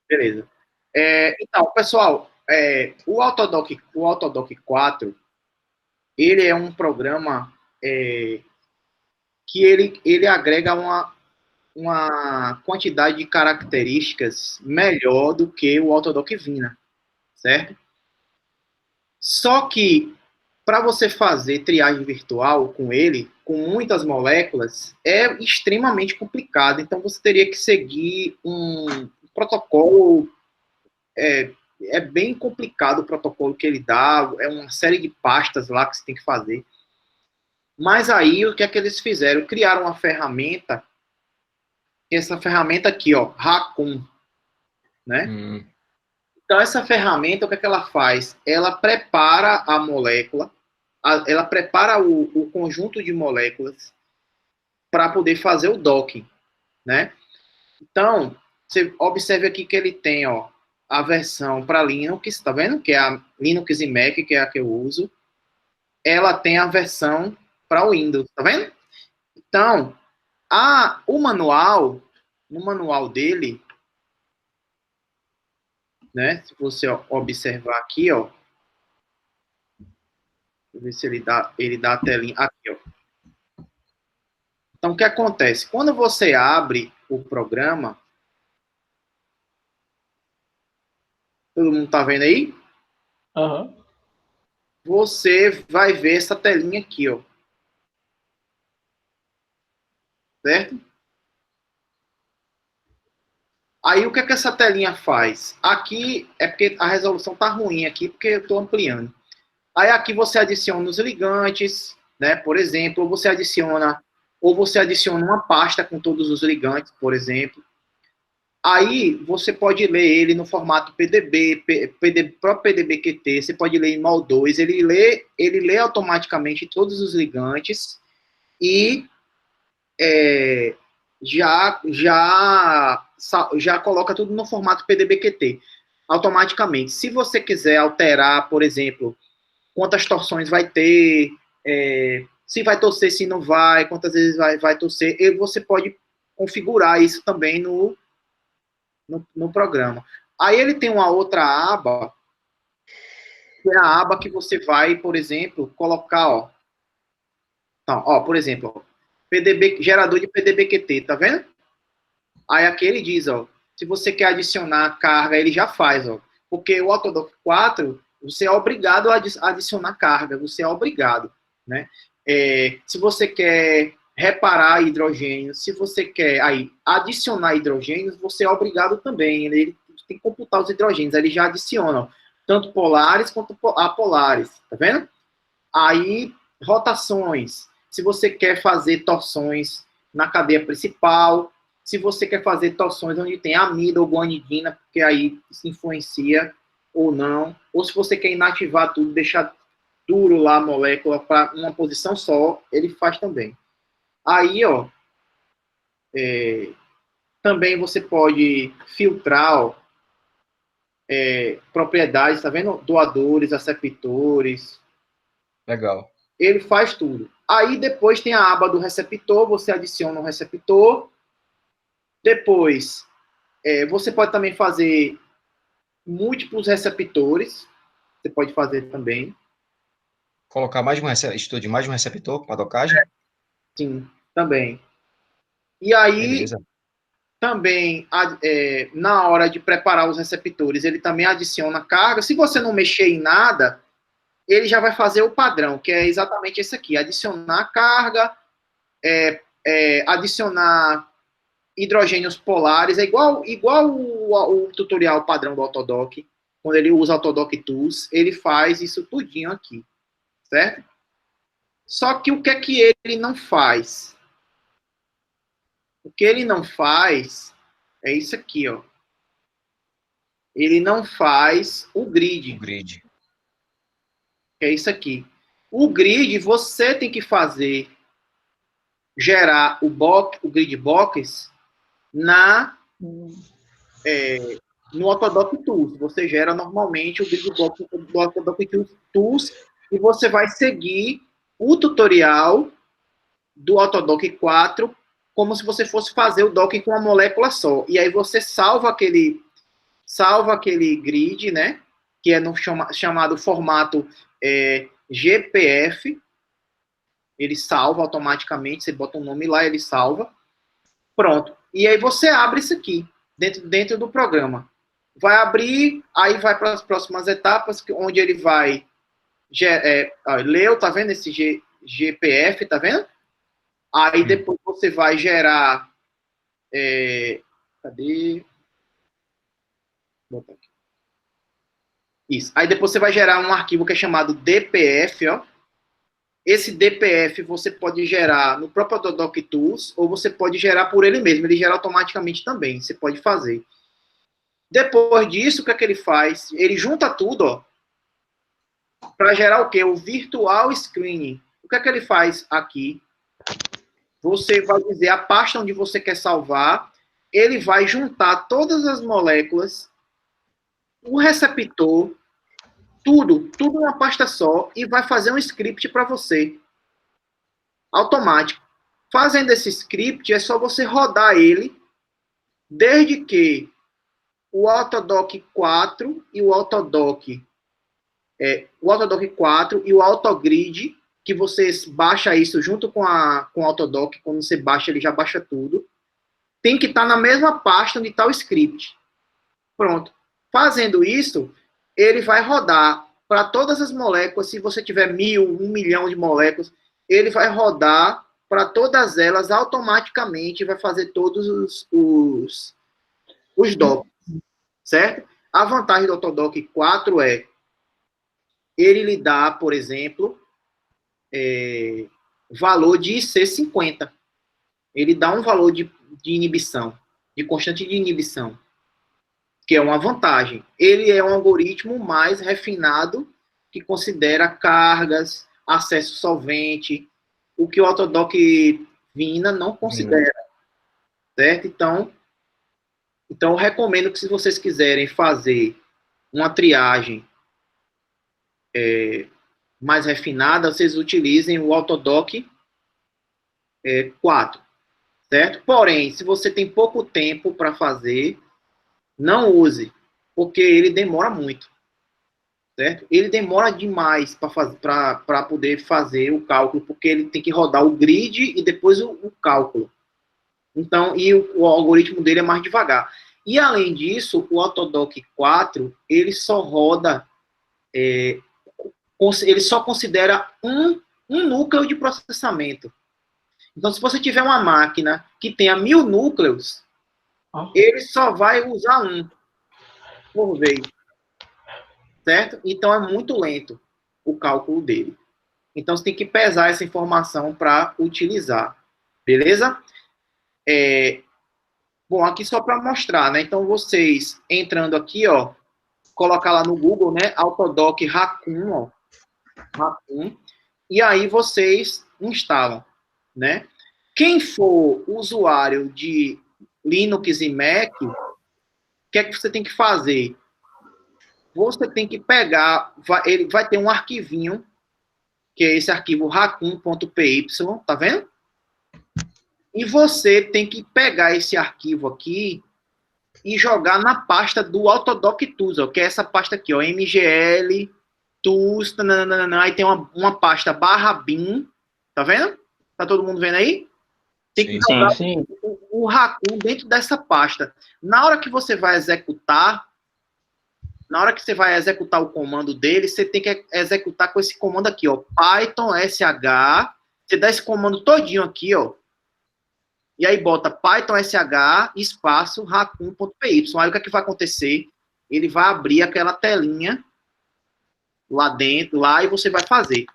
Beleza. Então, pessoal, o Autodoc 4, ele é um programa que ele agrega uma quantidade de características melhor do que o Autodoc Vina, certo? Só que, para você fazer triagem virtual com ele, com muitas moléculas, é extremamente complicado. Então, você teria que seguir um protocolo. É bem complicado o protocolo que ele dá, é uma série de pastas lá que você tem que fazer. Mas aí, o que é que eles fizeram? Criaram uma ferramenta, essa ferramenta aqui, ó, Raccoon, né? Então, essa ferramenta, o que é que ela faz? Ela prepara a molécula, ela prepara o conjunto de moléculas para poder fazer o docking, né? Então, você observe aqui que ele tem, ó, a versão para Linux, tá vendo? Que é a Linux e Mac, que é a que eu uso. Ela tem a versão para o Windows, tá vendo? Então, o manual, no manual dele, né? Se você observar aqui, ó, deixa eu ver se ele dá a telinha aqui, ó. Então, o que acontece? Quando você abre o programa, todo mundo tá vendo aí? Aham. Você vai ver essa telinha aqui, ó. Certo? Aí o que é que essa telinha faz? Aqui é porque a resolução tá ruim aqui, porque eu estou ampliando. Aí aqui você adiciona os ligantes, né? Por exemplo, ou você adiciona uma pasta com todos os ligantes, por exemplo. Aí você pode ler ele no formato PDB, próprio PDB-QT, você pode ler em MOL2, ele lê automaticamente todos os ligantes e já coloca tudo no formato PDB-QT automaticamente. Se você quiser alterar, por exemplo, quantas torções vai ter, se vai torcer, se não vai, quantas vezes vai torcer, você pode configurar isso também no programa. Aí ele tem uma outra aba, que é a aba que você vai, por exemplo, colocar, ó. Então, ó, por exemplo, PDB, gerador de PDB-QT, tá vendo? Aí aqui ele diz, ó, se você quer adicionar carga, ele já faz, ó. Porque o Autodoc 4, você é obrigado a adicionar carga, você é obrigado, né? Se você quer reparar hidrogênio, se você quer aí adicionar hidrogênios, você é obrigado também. Ele tem que computar os hidrogênios, aí ele já adiciona, ó, tanto polares quanto apolares, tá vendo? Aí, rotações. Se você quer fazer torções na cadeia principal, se você quer fazer torções onde tem amida ou guanidina, porque aí isso influencia ou não, ou se você quer inativar tudo, deixar duro lá a molécula para uma posição só, ele faz também. Aí, ó, também você pode filtrar, ó, propriedades, tá vendo? Doadores, aceptores, Legal. ele faz tudo. Aí depois tem a aba do receptor, você adiciona um receptor. Depois, você pode também fazer múltiplos receptores, você pode fazer também. Colocar mais de um estudo de mais de um receptor para docagem? Sim, também. E aí, Beleza. também, na hora de preparar os receptores, ele também adiciona carga. Se você não mexer em nada, ele já vai fazer o padrão, que é exatamente esse aqui: adicionar carga, adicionar hidrogênios polares, é igual o tutorial padrão do Autodoc, quando ele usa Autodoc Tools, ele faz isso tudinho aqui, certo? Só que o que é que ele não faz? O que ele não faz é isso aqui, ó. Ele não faz o O grid, grid. que é isso aqui. O grid você tem que fazer, gerar o grid box na no Autodoc Tools. Você gera normalmente o grid box do Autodoc Tools e você vai seguir o tutorial do Autodoc 4 como se você fosse fazer o docking com uma molécula só. E aí você salva salva aquele grid, né? Que é no chamado formato GPF. Ele salva automaticamente, você bota um nome lá, ele salva. Pronto. E aí você abre isso aqui, dentro do programa. Vai abrir, aí vai para as próximas etapas, onde ele vai... leu, tá vendo esse GPF, tá vendo? Aí depois você vai gerar... cadê? Vou botar aqui. Isso. Aí depois você vai gerar um arquivo que é chamado DPF, ó. Esse DPF você pode gerar no próprio Autodoc Tools ou você pode gerar por ele mesmo. Ele gera automaticamente também. Você pode fazer. Depois disso, o que é que ele faz? Ele junta tudo, ó, para gerar o quê? O Virtual Screening. O que é que ele faz aqui? Você vai dizer a pasta onde você quer salvar. Ele vai juntar todas as moléculas, o receptor, tudo numa pasta só e vai fazer um script para você. Automático. Fazendo esse script, é só você rodar ele, desde que o Autodoc 4 e o Autodoc 4 e o Autogrid, que você baixa isso junto com o Autodoc, quando você baixa, ele já baixa tudo, tem que estar na mesma pasta onde está o script. Pronto. Fazendo isso, ele vai rodar para todas as moléculas, se você tiver 1.000, 1 milhão de moléculas, ele vai rodar para todas elas automaticamente, vai fazer todos os docs, certo? A vantagem do Autodoc 4 é, ele lhe dá, por exemplo, valor de IC50. Ele dá um valor de inibição, de constante de inibição, que é uma vantagem. Ele é um algoritmo mais refinado, que considera cargas, acesso solvente, o que o Autodoc Vina não considera, certo? Então, eu recomendo que, se vocês quiserem fazer uma triagem mais refinada, vocês utilizem o Autodoc 4, certo? Porém, se você tem pouco tempo para fazer, não use, porque ele demora muito, certo? Ele demora demais para poder fazer o cálculo, porque ele tem que rodar o grid e depois o cálculo. Então, e o algoritmo dele é mais devagar. E, além disso, o Autodoc 4, ele só roda, ele só considera um núcleo de processamento. Então, se você tiver uma máquina que tenha 1.000 núcleos, ele só vai usar um por vez, certo? Então, é muito lento o cálculo dele. Então, você tem que pesar essa informação para utilizar, beleza? Bom, aqui só para mostrar, né? Então, vocês entrando aqui, ó, colocar lá no Google, né? Autodoc Raccoon, ó, Raccoon, e aí vocês instalam, né? Quem for usuário de Linux e Mac, o que é que você tem que fazer? Você tem que pegar, ele vai ter um arquivinho, que é esse arquivo raccoon.py, tá vendo? E você tem que pegar esse arquivo aqui e jogar na pasta do Autodoc Tools, ó, que é essa pasta aqui, ó, mgl, tools, tananana, aí tem uma pasta /bin, tá vendo? Tá todo mundo vendo aí? Tem que jogar o Raccoon dentro dessa pasta. Na hora que você vai executar o comando dele, você tem que executar com esse comando aqui, ó, Python sh, você dá esse comando todinho aqui, ó, e aí bota Python sh espaço raccoon.py. Aí o que é que vai acontecer? Ele vai abrir aquela telinha lá dentro, lá, e você vai fazer.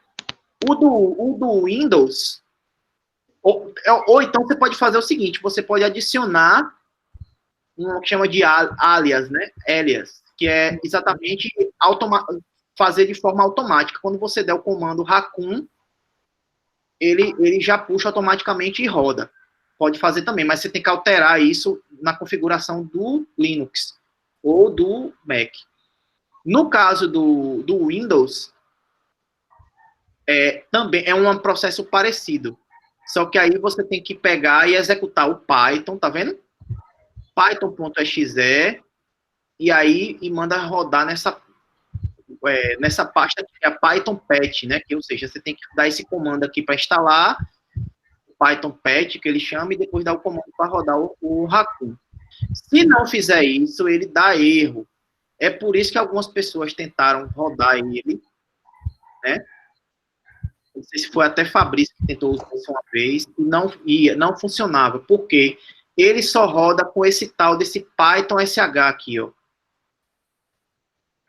O do Windows, ou então você pode fazer o seguinte, você pode adicionar um que chama de alias, né? Alias, que é exatamente fazer de forma automática. Quando você der o comando Raccoon, ele já puxa automaticamente e roda. Pode fazer também, mas você tem que alterar isso na configuração do Linux ou do Mac. No caso do Windows, também é um processo parecido. Só que aí você tem que pegar e executar o Python, tá vendo? Python.exe, e aí e manda rodar nessa pasta que é a Python Pet, né? Que, ou seja, você tem que dar esse comando aqui para instalar, Python Pet, que ele chama, e depois dar o comando para rodar o Raccoon. Se não fizer isso, ele dá erro. É por isso que algumas pessoas tentaram rodar ele, né? Não sei se foi até Fabrício que tentou usar isso uma vez, e não funcionava. Por quê? Ele só roda com esse tal desse Python SH aqui, ó.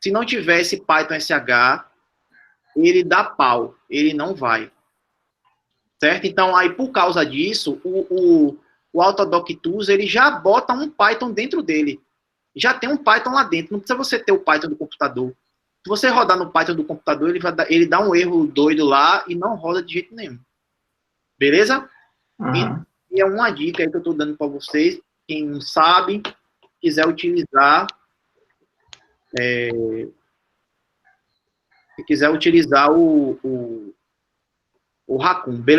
Se não tiver esse Python SH, ele dá pau, ele não vai. Certo? Então, aí, por causa disso, o Autodoc Tools, ele já bota um Python dentro dele. Já tem um Python lá dentro, não precisa você ter o Python do computador. Se você rodar no Python do computador, ele dá um erro doido lá e não roda de jeito nenhum. Beleza? Uhum. E é uma dica aí que eu estou dando para vocês. Quem não sabe, quiser utilizar, se quiser utilizar o Raccoon. Beleza?